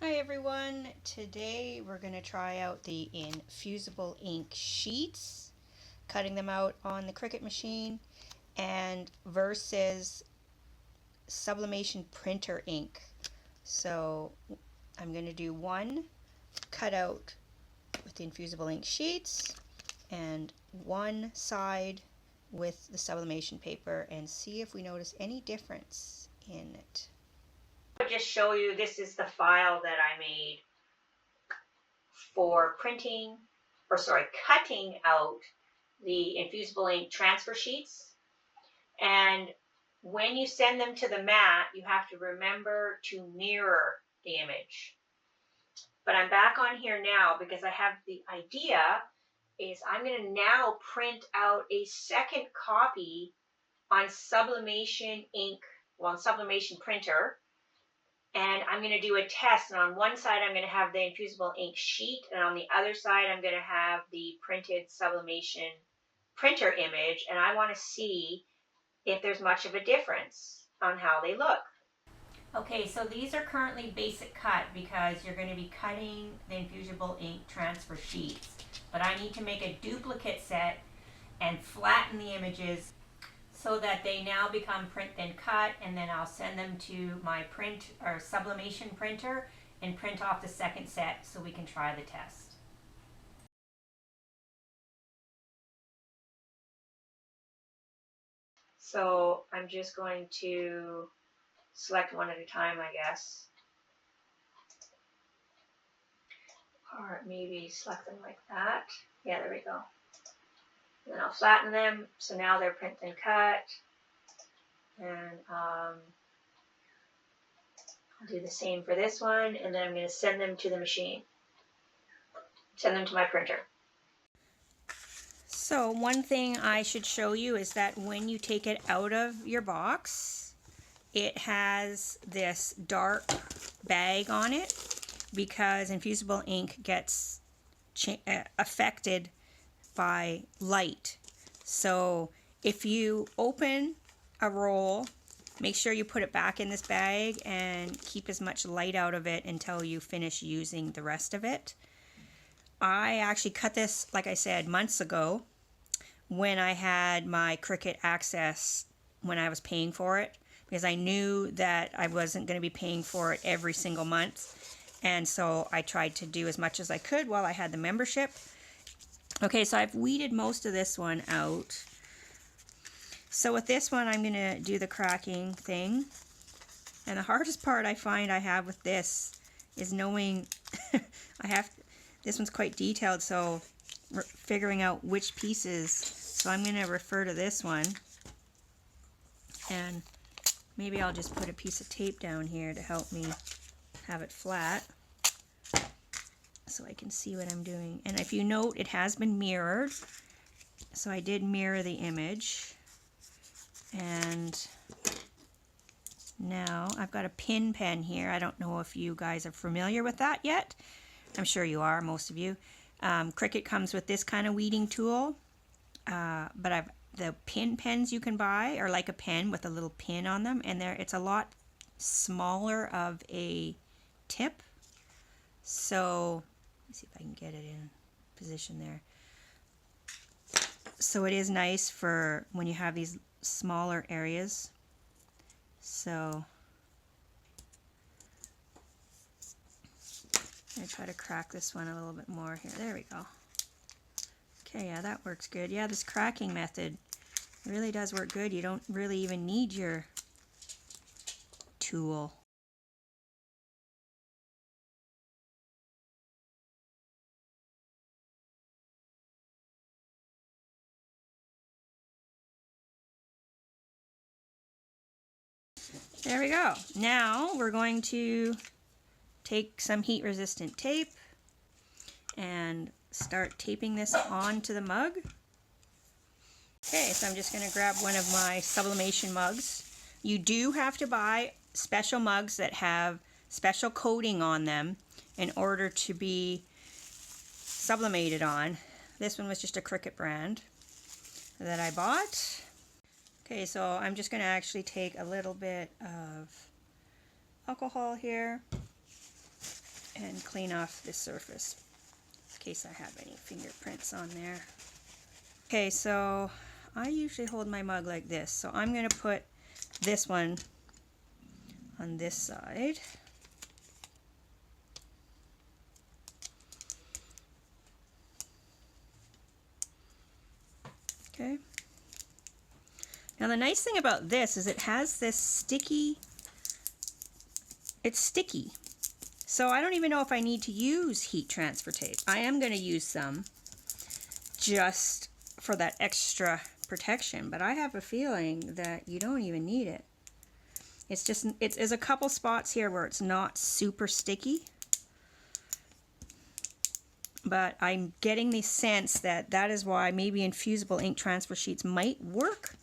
Hi everyone, today we're going to try out the Infusible ink sheets, cutting them out on the Cricut machine and versus Sublimation printer ink. So I'm going to do one cutout with the Infusible ink sheets and one side with the Sublimation paper and see if we notice any difference in it. I'll just show you, this is the file that I made for cutting out the Infusible ink transfer sheets. And when you send them to the mat, you have to remember to mirror the image. But I'm back on here now because I have the idea is I'm going to now print out a second copy on Sublimation ink, on Sublimation printer. And I'm going to do a test, and on one side I'm going to have the Infusible ink sheet, and on the other side I'm going to have the printed Sublimation printer image, and I want to see if there's much of a difference on how they look. Okay, so these are currently basic cut because you're going to be cutting the Infusible ink transfer sheets, but I need to make a duplicate set and flatten the images so that they now become print then cut, and then I'll send them to my print or Sublimation printer and print off the second set so we can try the test. So I'm just going to select one at a time, I guess. Or maybe select them like that. Yeah, there we go. And then I'll flatten them, so now they're print and cut. And I'll do the same for this one, and then I'm going to send them to the machine. Send them to my printer. So one thing I should show you is that when you take it out of your box, it has this dark bag on it because Infusible ink gets affected by light. So if you open a roll, make sure you put it back in this bag and keep as much light out of it until you finish using the rest of it. I actually cut this, like I said, months ago when I had my Cricut Access when I was paying for it, because I knew that I wasn't going to be paying for it every single month. And so I tried to do as much as I could while I had the membership. Okay, so I've weeded most of this one out. So with this one, I'm going to do the cracking thing. And the hardest part I find I have with this is knowing this one's quite detailed, so figuring out which pieces. So I'm going to refer to this one. And maybe I'll just put a piece of tape down here to help me have it flat so I can see what I'm doing. And if you note, it has been mirrored. So I did mirror the image. And now I've got a pin pen here. I don't know if you guys are familiar with that yet. I'm sure you are, most of you. Cricut comes with this kind of weeding tool. But the pin pens you can buy are like a pen with a little pin on them. And it's a lot smaller of a tip. So let's see if I can get it in position there. So it is nice for when you have these smaller areas. So I'm going to try to crack this one a little bit more here. There we go. Okay, yeah, that works good. Yeah, this cracking method really does work good. You don't really even need your tool. There we go. Now we're going to take some heat resistant tape and start taping this onto the mug. Okay, so I'm just going to grab one of my Sublimation mugs. You do have to buy special mugs that have special coating on them in order to be sublimated on. This one was just a Cricut brand that I bought. Okay, so I'm just going to actually take a little bit of alcohol here and clean off this surface in case I have any fingerprints on there. Okay, so I usually hold my mug like this, so I'm going to put this one on this side. Okay. Now the nice thing about this is it has this sticky, it's sticky. So I don't even know if I need to use heat transfer tape. I am going to use some just for that extra protection, but I have a feeling that you don't even need it. It's just, there's a couple spots here where it's not super sticky, but I'm getting the sense that that is why maybe Infusible ink transfer sheets might work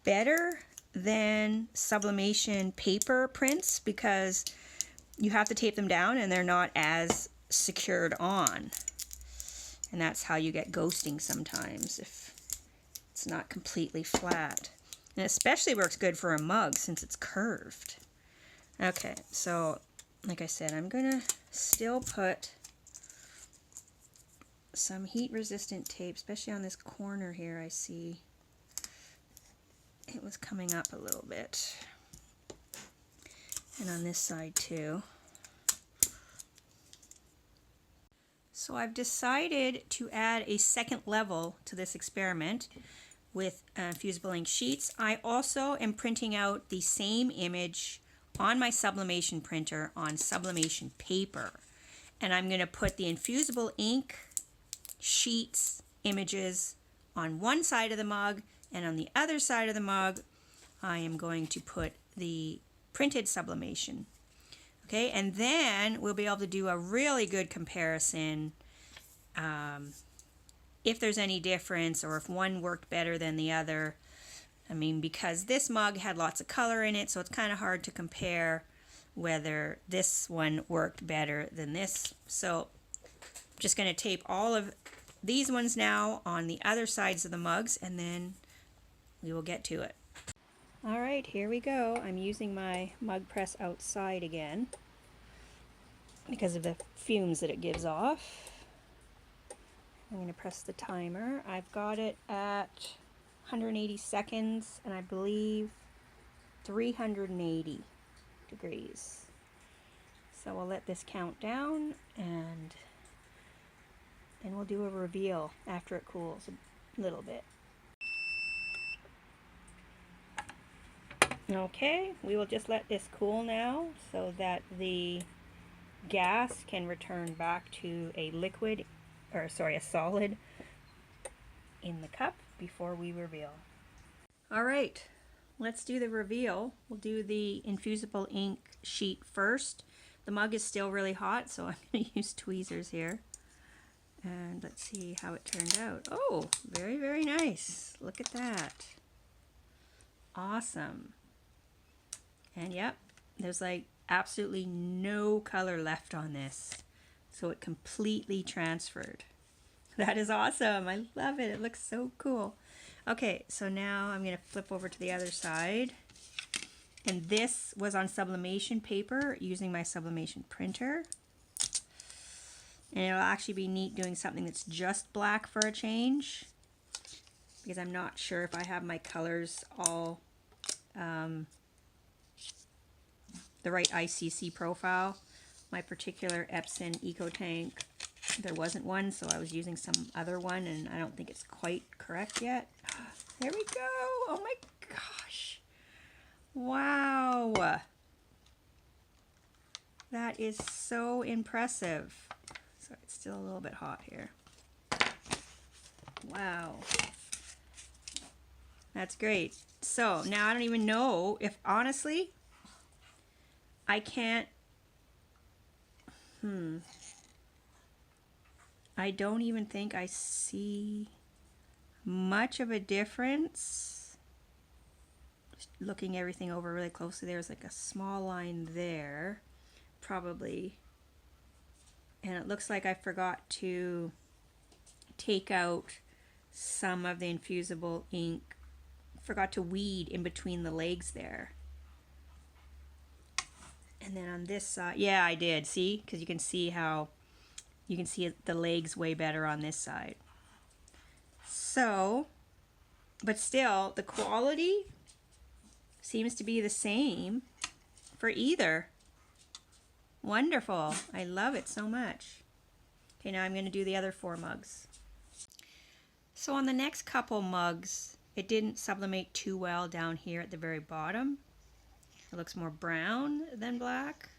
better than sublimation paper prints, because you have to tape them down and they're not as secured on. And that's how you get ghosting sometimes, if it's not completely flat. And it especially works good for a mug since it's curved. Okay, so like I said, I'm gonna still put some heat resistant tape, especially on this corner here. I see it was coming up a little bit, and on this side too. So I've decided to add a second level to this experiment with Infusible ink sheets. I also am printing out the same image on my sublimation printer on sublimation paper, and I'm going to put the Infusible ink sheets images on one side of the mug, and on the other side of the mug I am going to put the printed sublimation. Okay, and then we'll be able to do a really good comparison if there's any difference, or if one worked better than the other. I mean, because this mug had lots of color in it, so it's kind of hard to compare whether this one worked better than this. So I'm just going to tape all of these ones now on the other sides of the mugs, and then we will get to it. All right, here we go. I'm using my mug press outside again because of the fumes that it gives off. I'm going to press the timer. I've got it at 180 seconds, and I believe 380 degrees. So we'll let this count down, and then we'll do a reveal after it cools a little bit. Okay, we will just let this cool now so that the gas can return back to a liquid, or sorry, a solid in the cup before we reveal. All right, let's do the reveal. We'll do the Infusible ink sheet first. The mug is still really hot, so I'm going to use tweezers here. And let's see how it turned out. Oh, very, very nice. Look at that. Awesome. And yep, there's like absolutely no color left on this. So it completely transferred. That is awesome. I love it. It looks so cool. Okay, so now I'm going to flip over to the other side. And this was on sublimation paper using my sublimation printer. And it'll actually be neat doing something that's just black for a change, because I'm not sure if I have my colors all the right ICC profile. My particular Epson Eco Tank, there wasn't one, so I was using some other one, and I don't think it's quite correct yet. There we go. Oh my gosh. Wow. That is so impressive. So it's still a little bit hot here. Wow. That's great. So now I don't even know if, honestly, I can't, I don't even think I see much of a difference. Just looking everything over really closely, there's like a small line there, probably. And it looks like I forgot to take out some of the Infusible ink, forgot to weed in between the legs there. And then on this side, yeah, I did, see? Because you can see how, you can see the legs way better on this side. So, but still, the quality seems to be the same for either. Wonderful. I love it so much. Okay, now I'm going to do the other 4 mugs. So on the next couple mugs, it didn't sublimate too well down here at the very bottom. It looks more brown than black.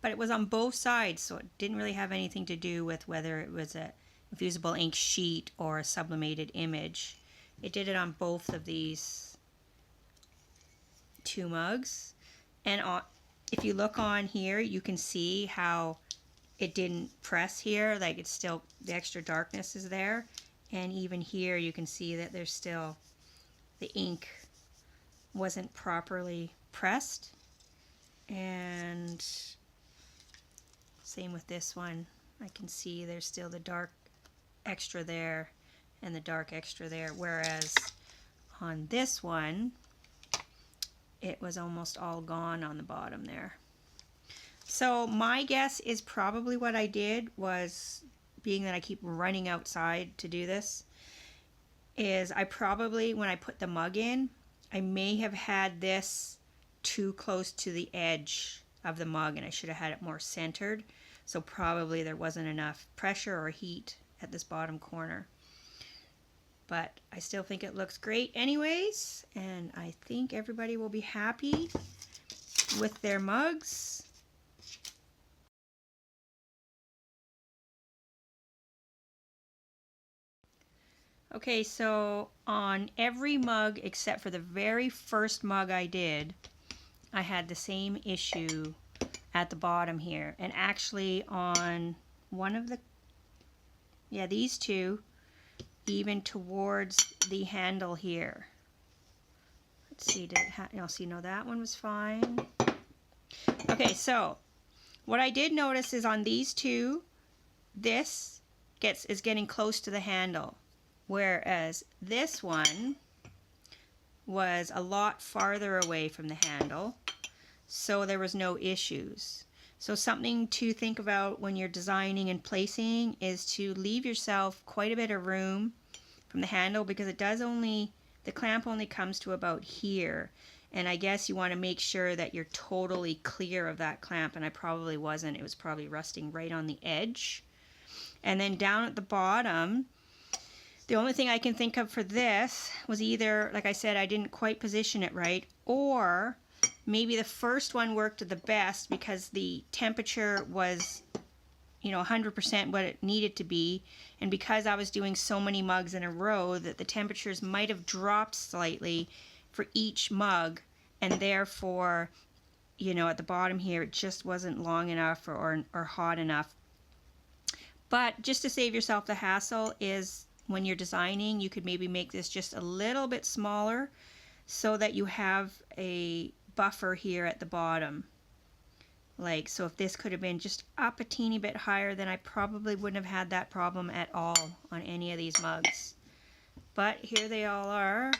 But it was on both sides, so it didn't really have anything to do with whether it was a Infusible ink sheet or a sublimated image. It did it on both of these 2 mugs. And if you look on here, you can see how it didn't press here, like it's still, the extra darkness is there. And even here you can see that there's still, the ink wasn't properly pressed. And same with this one. I can see there's still the dark extra there and the dark extra there, whereas on this one it was almost all gone on the bottom there. So my guess is probably what I did was, being that I keep running outside to do this, is I probably, when I put the mug in, I may have had this too close to the edge of the mug and I should have had it more centered. So probably there wasn't enough pressure or heat at this bottom corner. But I still think it looks great anyways, and I think everybody will be happy with their mugs. Okay, so on every mug except for the very first mug I did, I had the same issue at the bottom here. And actually on one of the, yeah, these 2, even towards the handle here. Let's see, did it no, see, no, that one was fine. Okay, so what I did notice is on these 2, this is getting close to the handle. Whereas this one was a lot farther away from the handle, so there was no issues. So something to think about when you're designing and placing is to leave yourself quite a bit of room from the handle, because it does only, the clamp only comes to about here. And I guess you want to make sure that you're totally clear of that clamp, and I probably wasn't. It was probably rusting right on the edge. And then down at the bottom, the only thing I can think of for this was either, like I said, I didn't quite position it right, or maybe the first one worked the best because the temperature was, you know, 100% what it needed to be, and because I was doing so many mugs in a row that the temperatures might have dropped slightly for each mug, and therefore, you know, at the bottom here it just wasn't long enough or hot enough. But just to save yourself the hassle is, when you're designing, you could maybe make this just a little bit smaller so that you have a buffer here at the bottom. Like, so if this could have been just up a teeny bit higher, then I probably wouldn't have had that problem at all on any of these mugs. But here they all are.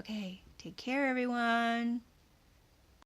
Okay, take care everyone.